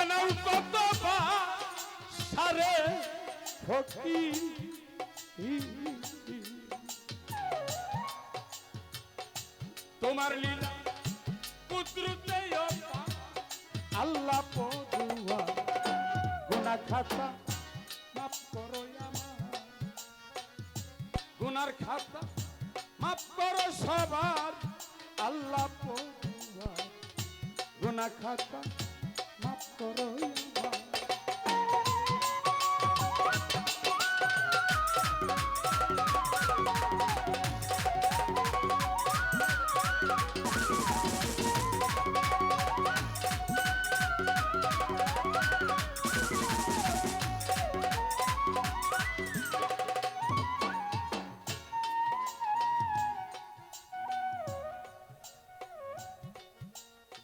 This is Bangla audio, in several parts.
বানাও কত সারে ফকির তোমার লীলা কুদরতে আল্লাহ পড়ুয়া গুনাহ খাতা মাফ করো আমার গুনার খাতা মাফ করো সবার আল্লাহ পড়ুয়া গুনাহ খাতা মাফ করো আমার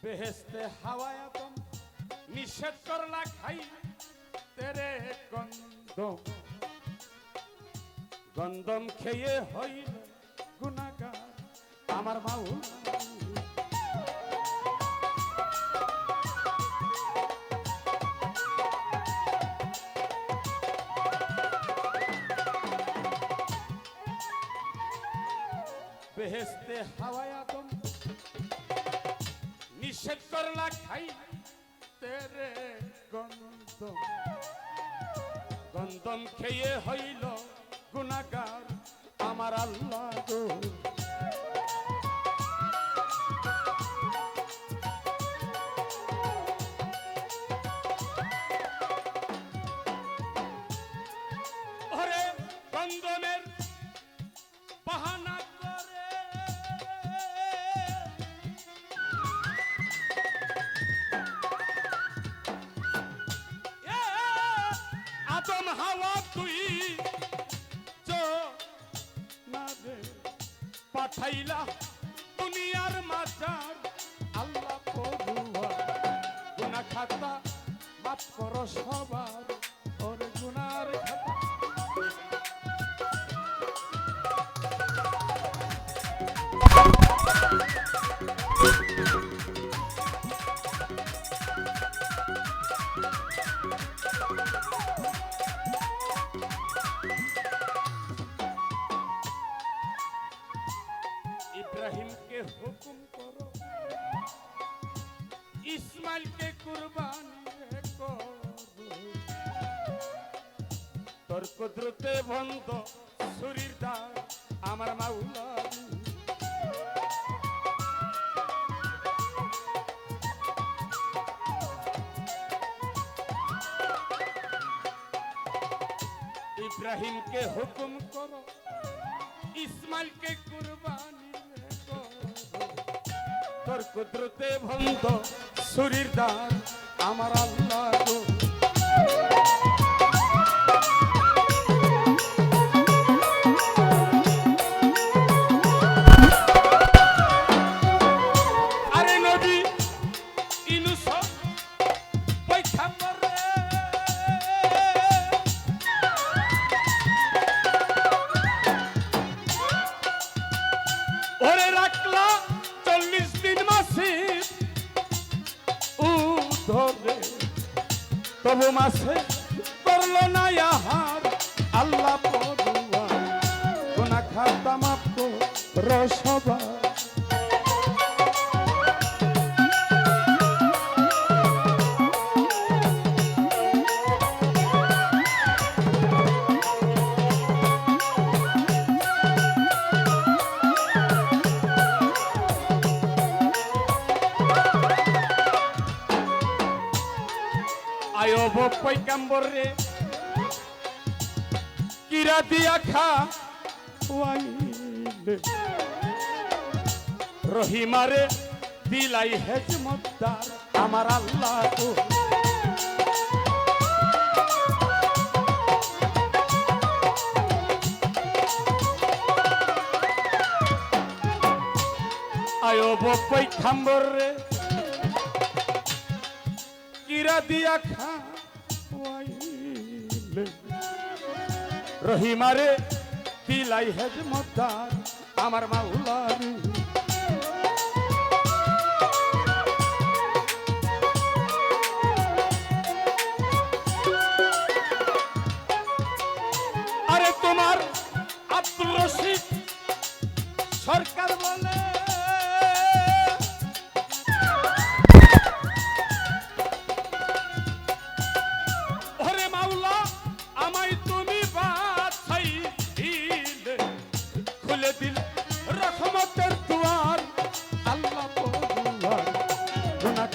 বেহেশতে হাওয়ায় তুম নিষেধ করলা খাই তেরে গন্ধম গন্ধম খেয়ে হইল গুনাহগার আমার মাওলা বেহেশতে হাওয়ায় তুম নিষেধ করলা খাই তেরে গন্ধম গন্ধম খেয়ে হইল গুনাহগার আমার আল্লাহ গো ওরে গন্ধমের বাহানা আদম হাওয়া তুই না রে পাঠাইলা দুনিয়ার মাঝার আল্লাহ পড়ুয়া গুনাহ খাতা মাফ করো সবার ওর গুনার খাতা इब्राहिम के हुक्म करो इस्माइल के कुर्बानी करो তোর কুদরতে বন্ধ শরীর দার আমার মাওলা इब्राहिम के हुक्म करो इस्माइल के कुर्बानी তোর কুদরতে বন্ধ শরীর দার আমার আল্লাহ গো আরে নবী ইনুস পয়গম্বর ওরে রাখলা 40 দিন মাসে ধরে তবু মাসে করলো না আহার আল্লাহ পড়ুয়া গুনাহ খাতা মাফ করো সবার আয়ব পয়গম্বর রে কিরা দিয়া খা ওয়াইলে রহিমারে দিলাই হেজমতদার আমার আল্লাহ গো আয়ব পয়গম্বর রে কিরা দিয়া খা রহিমারে দিলাই হেজমতদার আমার মাওলা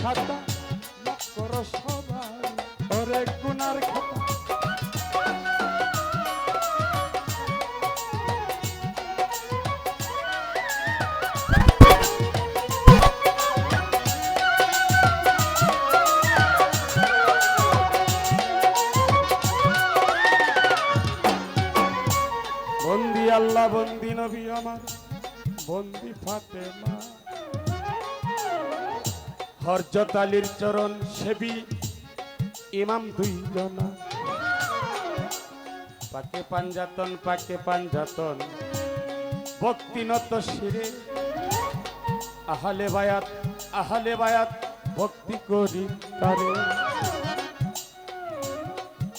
খাতা মাফ করো সবাই ওরে গুনার খাতা বন্দি আল্লাহ বন্দি নবী আমার বন্দি ফাতেমা হযরত আলীর চরণ সেবী ইমাম দুইজনা পাকে পাঞ্জাতন ভক্তিনত শিরে আহলে বায়াত ভক্তি করি তারে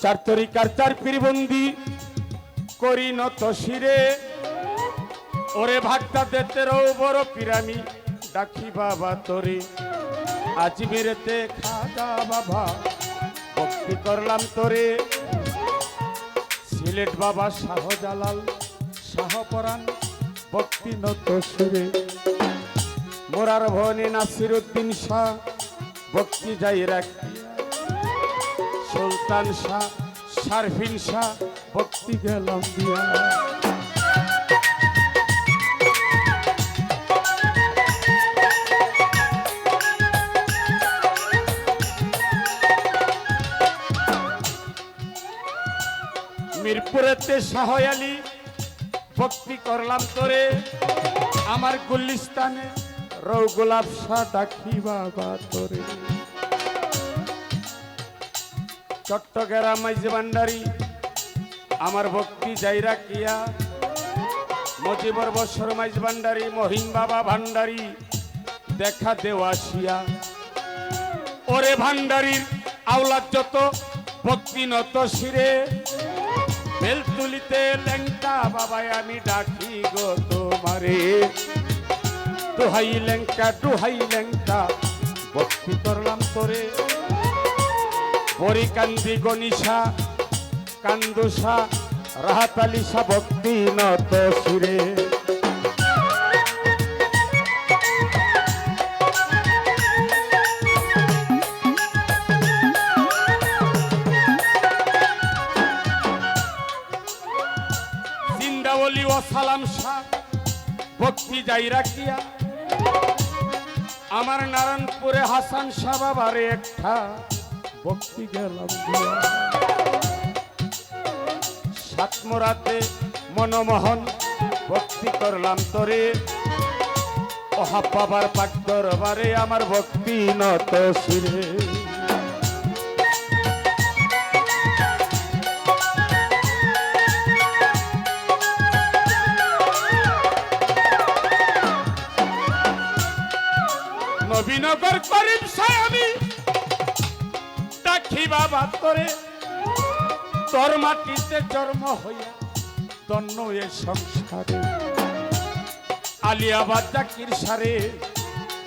চার তরিকার চার পীর বন্দি করি নত শিরে ওরে ভাগটা দেতে রো বড় পিরামি ডাকি বাবা তোরে আজমিরেতে খাজা বাবা ভক্তি করলাম তোরে সিলেট বাবা শাহজালাল শাহপরাণ ভক্তি নত সুরে মোরার ভবনে নাসিরউদ্দিন শাহ ভক্তি যাই রাখি সুলতান শাহ শারফিন শাহ ভক্তি গেলাম দিয়া মিরপুরেতে শাহ আলী ভক্তি করলাম তোরে আমার গুলিস্তানে রৌ গোলাপ শাহ ডাকি বাবা তোরে চট্টগ্রাম মাইজভান্ডারি আমার ভক্তি যাই রাখিয়া মজিবর বছর মাইজভান্ডারি মহিন বাবা ভান্ডারি দেখা দেওয়াশিয়া ওরে ভান্ডারির আওলাদ যত ভক্তি নত শিরে বেলতুলিতে লেংটা বাবাই আমি ডাকি গো তোমারে দুহাই লেংটা ভক্তি করলাম তোরে বরিকান্দি গনিশা কান্দুসা রাহাতালিসা ভক্তি নত শিরে জিন্দাওয়ালি ও সালাম শাহ ভক্তি যাই রাখিয়া আমার নারায়ণপুরে হাসান শাহ বাবারে একটা ভক্তি গেলাম সাতমোরাতে মনমোহন ভক্তি করলাম তোরে ওহা বাবার পাক দরবারে আমার ভক্তি নত শিরে নবীনগর করিম সাহেবী ডাকি বাবা তোরে তোর মাটিতে জন্ম হইয়া তন্ন এ সংসারে আলিয়াবাদ জাকির সারে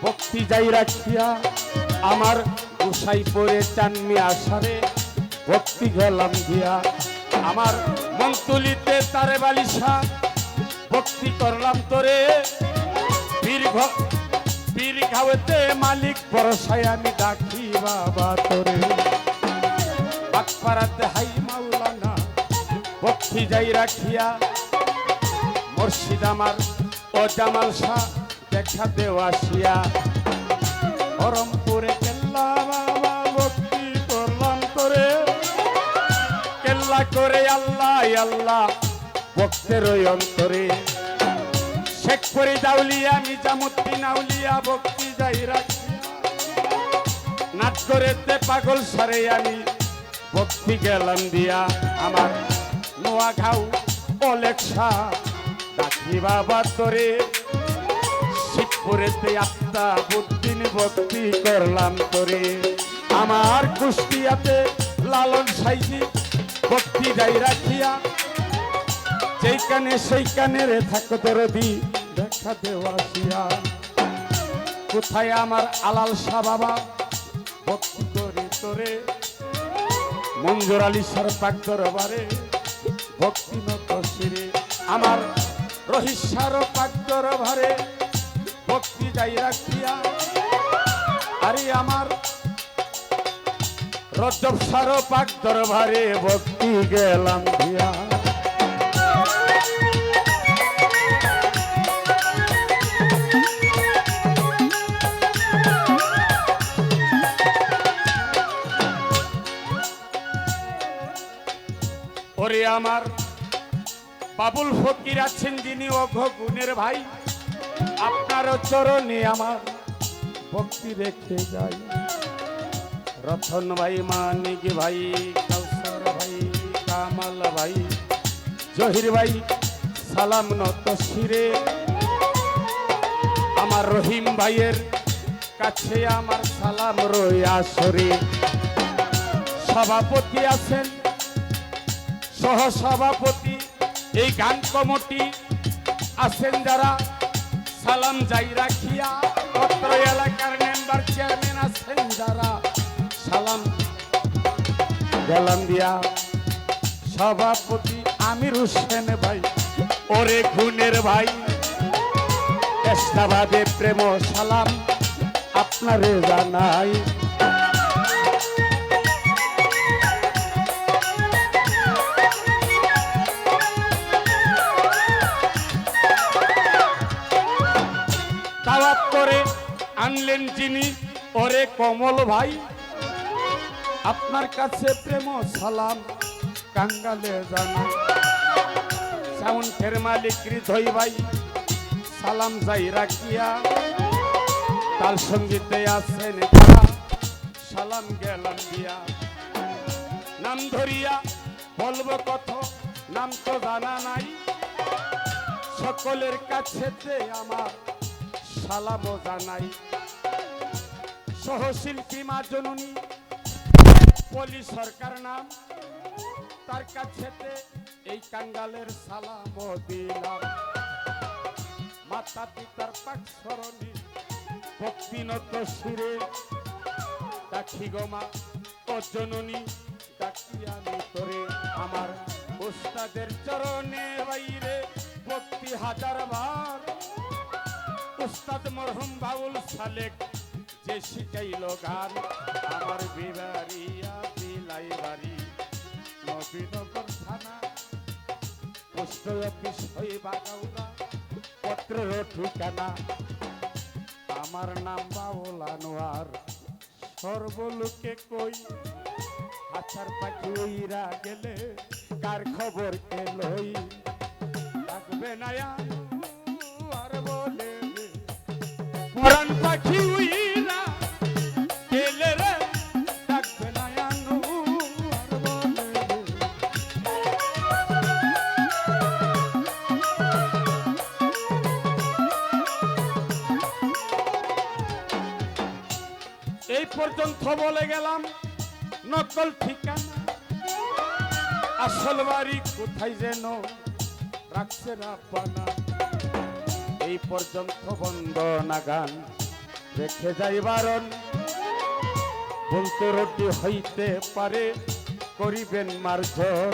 ভক্তি যাই রাখিয়া আমার গোসাই পরে চানমি আসারে ভক্তি গেলাম দিয়া আমার মন্তুলিতে তারে বালিশা ভক্তি করলাম তোরে বীর ঘাওতে মালিক বরসায় আমি ডাকি বাবা তোরে বাগপাড়াতে হাই মাওলানা ভক্তি যাই রাখিয়া মুর্শিদ আমার ও জামাল শাহ দেখা দেওয়াশিয়া বহরমপুরে কেল্লা বাবা ভক্তি করলাম তোরে কেল্লা করে আল্লাহ আল্লাহ ভক্তের অন্তরে শেখপুরে দাউলিয়া নিজামুদ্দিন আউলিয়া ভক্তি যাই রাখিয়া নাচ করেতে পাগল সারে আমি ভক্তি গেলাম দিয়া আমার নোয়াঘাও অলেকশা ডাকি বাবা তোরে শিবপুরেতে আত্মা বুদ্দিন ভক্তি করলাম তোরে আমার কুষ্টিয়াতে লালন সাইজি ভক্তি যাই রাখিয়া যেইখানে সেইখানে রে থাকো দরদি দেখা দেওয়াশিয়া কোথায় আমার আলাল শাহ বাবা ভক্তি করে তোরে মঞ্জুর আলী সরপাক দরবারে ভক্তি নত শিরে আমার রহিসার পাক দরবারে ভক্তি যাই রাখিয়া আরে আমার রজব সার পাক দরবারে ভক্তি গেলাম দিয়া ওরে আমার বাবুল ফকির আছেন যিনি অঘ গুণের ভাই আপনার চরণে আমার ভক্তি রেখে যাই রতন ভাই মানিক ভাই কাউসার ভাই কামাল ভাই জহির ভাই সালাম নত শিরে আমার রহিম ভাইয়ের কাছে আমার সালাম রইয়া সরে সভাপতি আছেন সহ সভাপতি এই গান কমিটি আছেন যারা সালাম যাই রাখিয়া অত্র এলাকার মেম্বার চেয়ারম্যান আছেন যারা সালাম গেলাম দিয়া সভাপতি আমির হোসেন ভাই ওরে গুণের ভাই চেষ্টাবাদে প্রেম সালাম আপনারে জানাই দাওয়াত করে আনলেন যিনি ওরে কমল ভাই আপনার কাছে প্রেম সালাম কাঙ্গালে জানাই সাউন্ডের মালিক হৃদয় ভাই সালাম যাই রাখিয়া তাল সঙ্গীতে আছেন তারা সালাম গেলাম দিয়া নাম ধরিয়া বলবো কত নাম তো জানা নাই সকলের কাছে আমার সালামও জানাই সহশিল্পী মা জননী পলি সরকার নাম তার কাছে এই কাঙ্গালের সালামও দিলাম মাতা পিতার পাক সরণী ভক্তিনত সুরে ডাকি গোমা ও জননী ডাকি আমি তোরে আমার উস্তাদের চরণে বাইরে ভক্তি হাজার বার উস্তাদ মরহুম বাউল সালেক যে শিখাইল গান আমার বিবারিয়া বিলাই বাড়ি নবীনগর থানা পোস্ট অফিস হয়ে বাগাউরা পত্রের ঠিকানা আমার নাম বাউল আনোয়ার সর্বলোকে কই হাতার পাখি উইরা গেলে কার খবর কে লই থাকবে না আর বলে মরণ পাখি উইরা গেলে রে থাকবে না আর বলে এই পর্যন্ত বলে গেলাম নকল ঠিকানা আসল বাড়ি কোথায় যেন রাখছে রাব্বানা এই পর্যন্ত বন্দনা গান রেখে যাই বারণ বলতে রটি হইতে পারে করিবেন মার্জন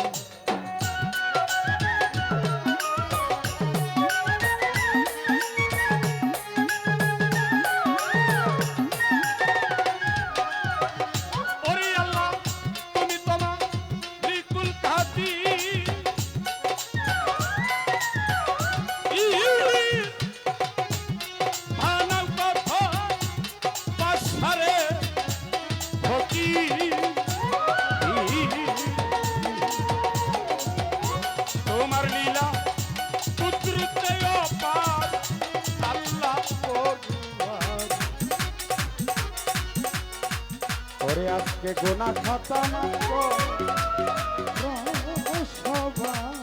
তোমার লীলা পুত্রতে অপার আল্লাহ ওরে আজকে গোনা খাতা সবাই